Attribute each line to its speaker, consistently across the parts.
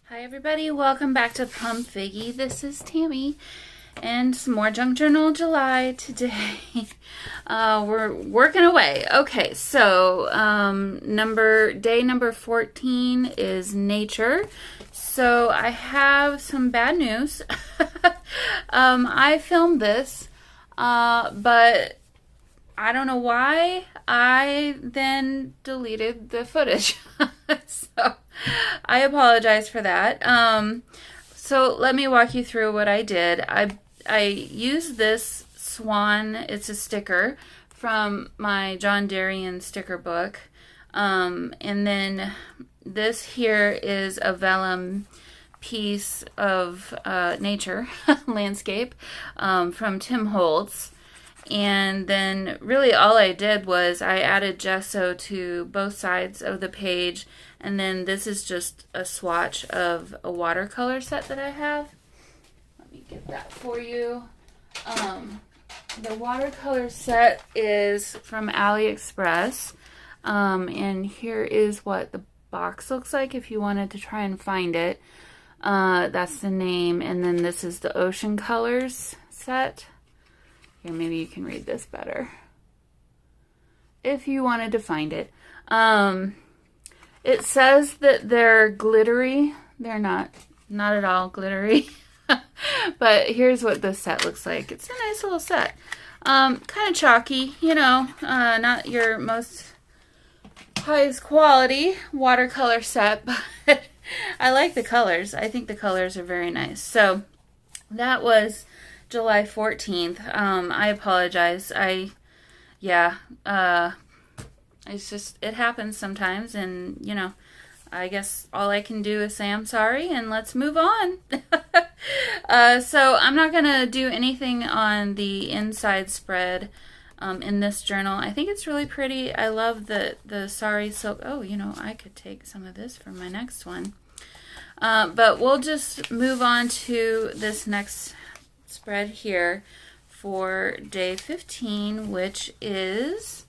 Speaker 1: Hi everybody, welcome back to Plum Figgy. This is Tammy and some more Junk Journal July today. We're working away. Okay, so day number 14 is nature. So I have some bad news. I filmed this, but I don't know why I then deleted the footage. So I apologize for that. So let me walk you through what I did. I used this swan. It's a sticker from my John Darien sticker book. And then this here is a vellum piece of nature landscape from Tim Holtz. And then really all I did was I added gesso to both sides of the page, and then this is just a swatch of a watercolor set that I have. Let me get that for you. The watercolor set is from AliExpress, and here is what the box looks like if you wanted to try and find it. That's the name, and then this is the Ocean Colors set. Here, maybe you can read this better if you wanted to find it. It says that they're glittery. They're not at all glittery. But here's what this set looks like. It's a nice little set. Kind of chalky, not your most highest quality watercolor set, but I like the colors. I think the colors are very nice. So that was July 14th. I apologize. It's just, it happens sometimes, and I guess all I can do is say I'm sorry and let's move on. So I'm not gonna do anything on the inside spread in this journal. I think it's really pretty. I love the sari silk. Oh, I could take some of this for my next one. But we'll just move on to this next spread here for day 15, which is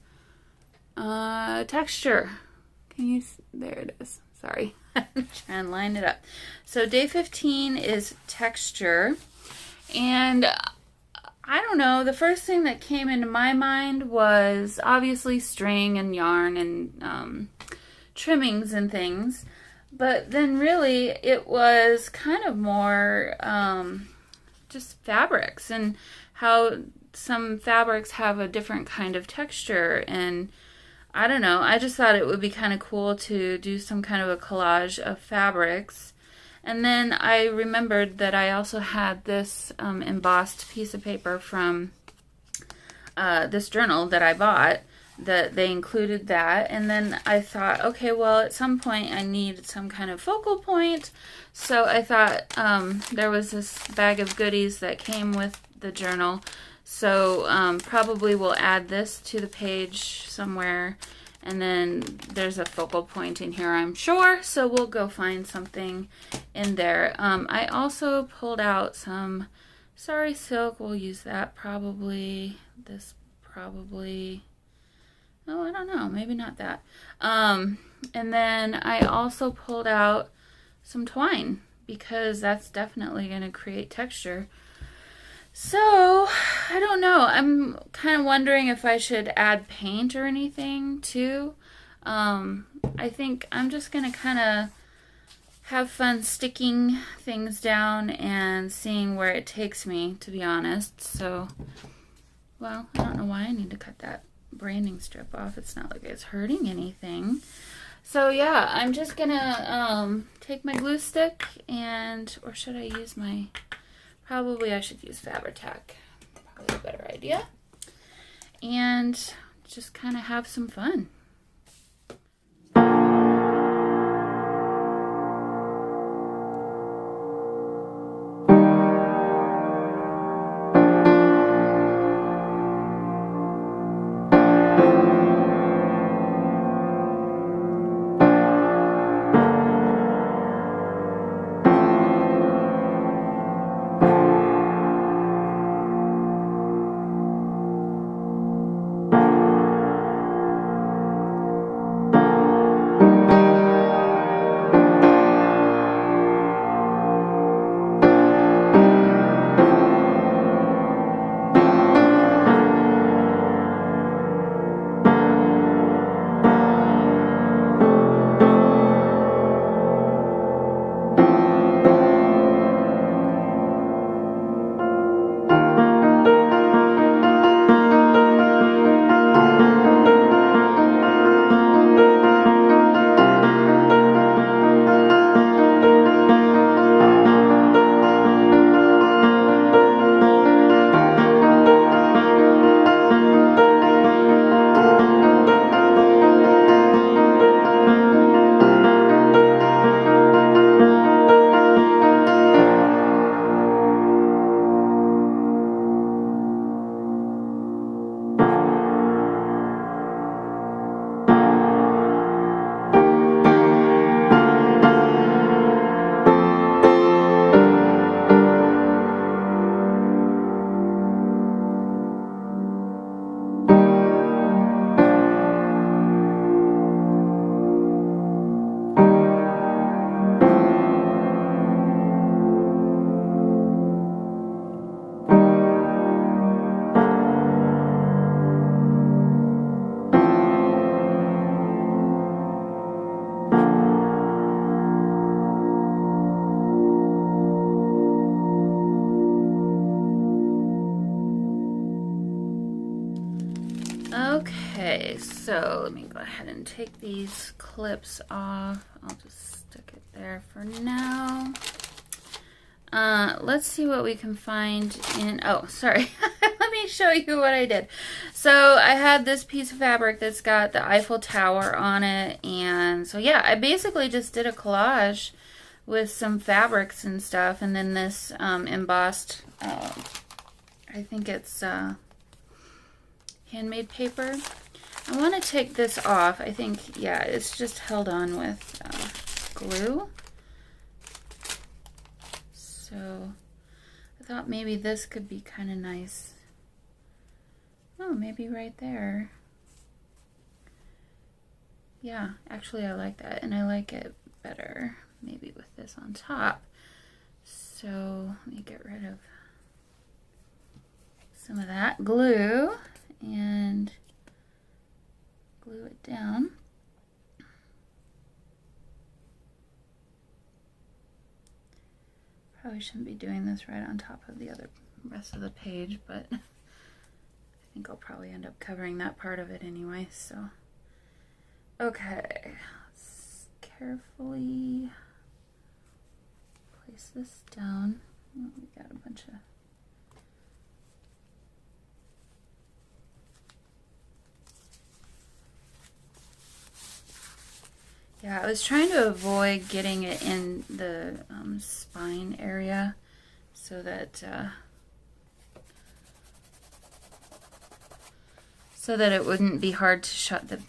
Speaker 1: texture. There it is. Sorry. I'm trying to line it up. So day 15 is texture, and I don't know, the first thing that came into my mind was obviously string and yarn and trimmings and things, but then really it was kind of more just fabrics, and how some fabrics have a different kind of texture. And I don't know, I just thought it would be kind of cool to do some kind of a collage of fabrics. And then I remembered that I also had this embossed piece of paper from this journal that I bought, that they included that. And then I thought, okay, well, at some point I need some kind of focal point. So I thought there was this bag of goodies that came with the journal. So probably we'll add this to the page somewhere. And then there's a focal point in here, I'm sure. So we'll go find something in there. I also pulled out some sari silk. We'll use that probably. This probably. Oh, I don't know. Maybe not that. And then I also pulled out some twine, because that's definitely going to create texture. So, I don't know. I'm kind of wondering if I should add paint or anything too. I think I'm just going to kind of have fun sticking things down and seeing where it takes me, to be honest. So, well, I don't know why I need to cut that branding strip off. It's not like it's hurting anything. So yeah, I'm just gonna take my glue stick or should I use probably I should use Fabri-Tac. Probably a better idea. And just kind of have some fun. Okay, so let me go ahead and take these clips off. I'll just stick it there for now. Let's see what we can find in, oh, sorry. Let me show you what I did. So I had this piece of fabric that's got the Eiffel Tower on it. And so, yeah, I basically just did a collage with some fabrics and stuff. And then this embossed, I think it's handmade paper. I want to take this off. I think, yeah, it's just held on with glue. So I thought maybe this could be kind of nice. Oh, maybe right there. Yeah, actually I like that, and I like it better maybe with this on top. So let me get rid of some of that glue and glue it down. Probably shouldn't be doing this right on top of the other rest of the page, but I think I'll probably end up covering that part of it anyway, so. Okay, let's carefully place this down. Oh, we got a bunch of yeah, I was trying to avoid getting it in the spine area so that it wouldn't be hard to shut the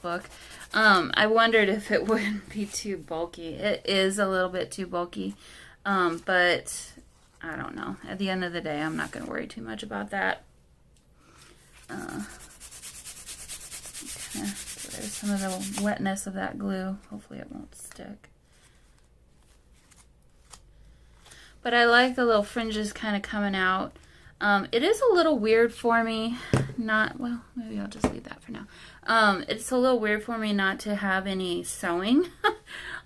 Speaker 1: book. I wondered if it wouldn't be too bulky. It is a little bit too bulky, but I don't know. At the end of the day, I'm not going to worry too much about that. There's some of the wetness of that glue. Hopefully it won't stick. But I like the little fringes kind of coming out. It is a little weird for me not, well, maybe I'll just leave that for now. It's a little weird for me not to have any sewing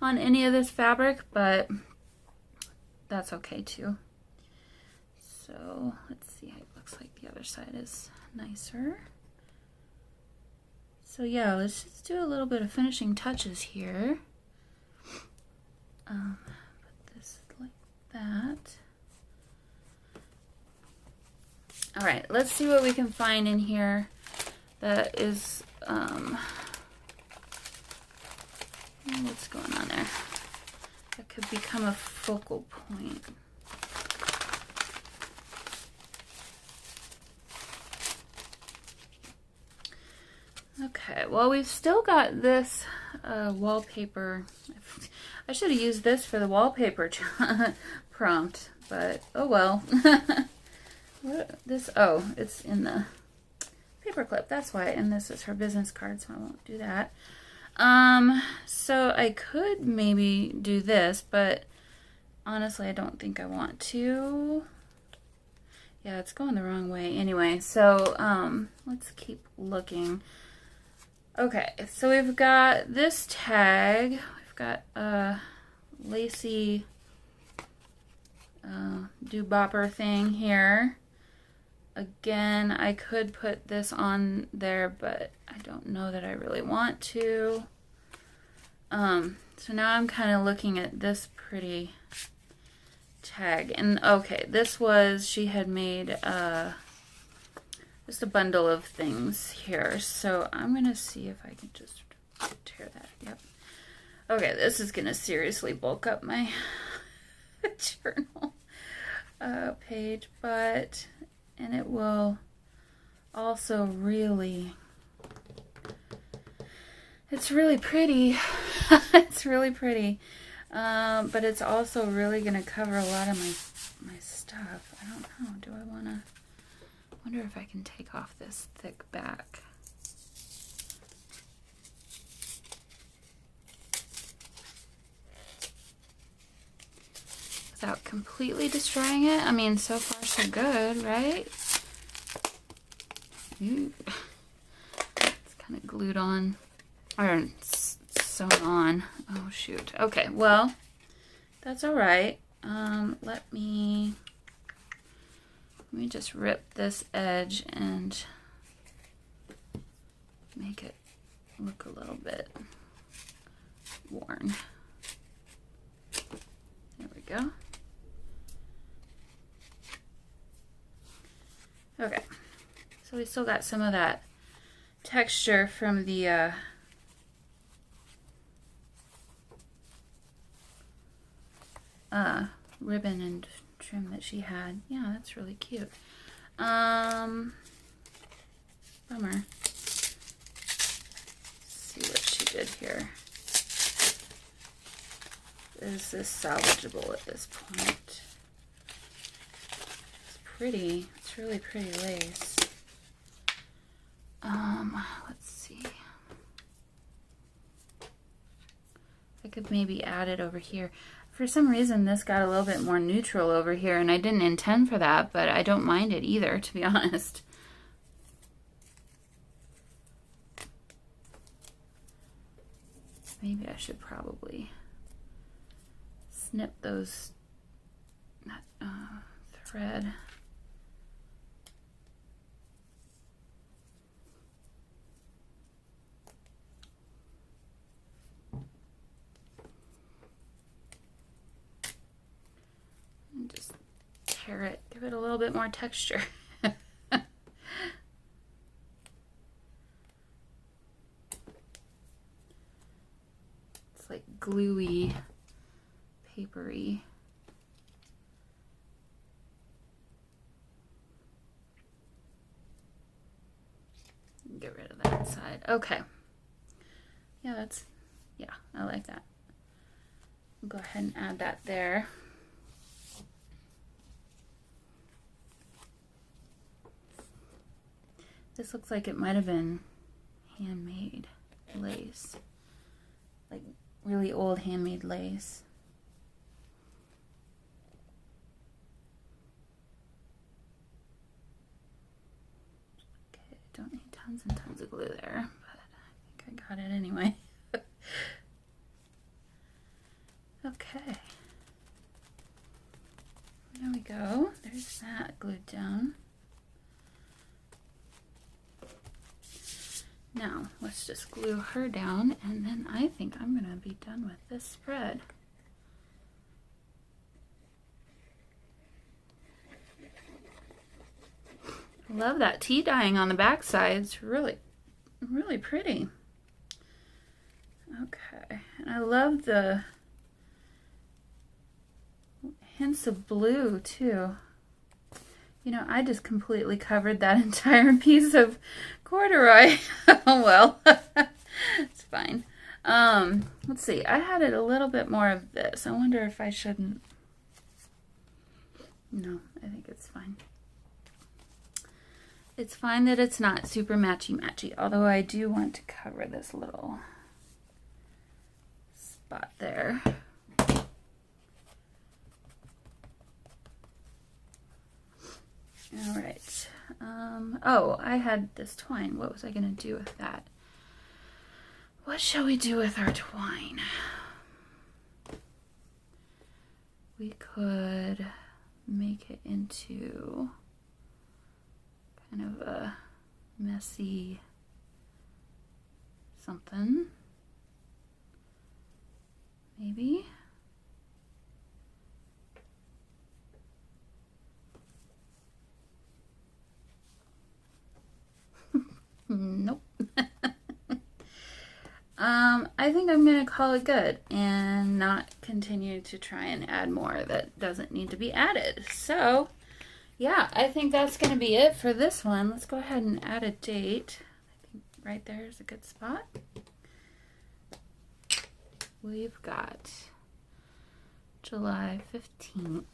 Speaker 1: on any of this fabric, but that's okay too. So let's see, it looks like the other side is nicer. So yeah, let's just do a little bit of finishing touches here. Put this like that. All right, let's see what we can find in here that is, what's going on there? That could become a focal point. Okay, well, we've still got this wallpaper. I should have used this for the wallpaper prompt, but oh well. What this? Oh, it's in the paper clip. That's why. And this is her business card, so I won't do that. So I could maybe do this, but honestly, I don't think I want to. Yeah, it's going the wrong way. Anyway, so let's keep looking. Okay, so we've got this tag. We've got a lacy do-bopper thing here. Again, I could put this on there, but I don't know that I really want to. So now I'm kind of looking at this pretty tag. And okay, this was, she had made just a bundle of things here. So I'm going to see if I can just tear that. Yep. Okay, this is going to seriously bulk up my journal page, but... and it will also really, it's really pretty. It's really pretty. But it's also really going to cover a lot of my stuff. I don't know. Do I want to, wonder if I can take off this thick back. Without completely destroying it. I mean, so far so good, right? Ooh. It's kind of glued on, or sewn on. Oh shoot. Okay, well, that's all right. Let me just rip this edge and make it look a little bit worn. There we go. Okay, so we still got some of that texture from the ribbon and trim that she had. Yeah, that's really cute. Bummer. Let's see what she did here. Is this salvageable at this point? It's pretty. It's really pretty lace. Let's see. I could maybe add it over here. For some reason, this got a little bit more neutral over here, and I didn't intend for that, but I don't mind it either, to be honest. Maybe I should probably snip those, thread. And just tear it, give it a little bit more texture. It's like gluey, papery. Get rid of that side. Okay. Yeah, I like that. I'll go ahead and add that there. This looks like it might have been handmade lace. Like really old handmade lace. Okay, don't need tons and tons of glue there, but I think I got it anyway. Okay. There we go. There's that glued down. Now, let's just glue her down, and then I think I'm going to be done with this spread. I love that tea dyeing on the back side. It's really, really pretty. Okay, and I love the hints of blue, too. You know, I just completely covered that entire piece of corduroy. Oh, well, it's fine. Let's see. I had it a little bit more of this. I wonder if I shouldn't. No, I think it's fine. It's fine that it's not super matchy-matchy, although I do want to cover this little spot there. All right. Oh, I had this twine. What was I going to do with that? What shall we do with our twine? We could make it into kind of a messy something. Maybe. Nope. I think I'm going to call it good and not continue to try and add more that doesn't need to be added. So, yeah, I think that's going to be it for this one. Let's go ahead and add a date. I think right there is a good spot. We've got July 15th.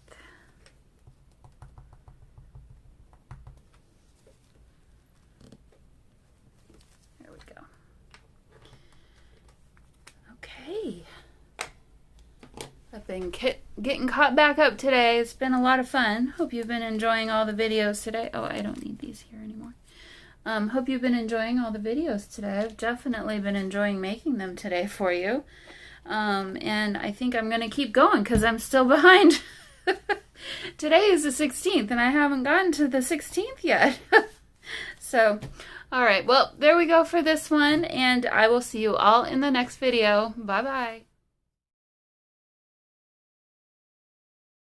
Speaker 1: I've been getting caught back up today. It's been a lot of fun. Hope you've been enjoying all the videos today. Oh, I don't need these here anymore. Hope you've been enjoying all the videos today. I've definitely been enjoying making them today for you. And I think I'm going to keep going because I'm still behind. Today is the 16th and I haven't gotten to the 16th yet. So, All right, well, there we go for this one, and I will see you all in the next video. Bye-bye.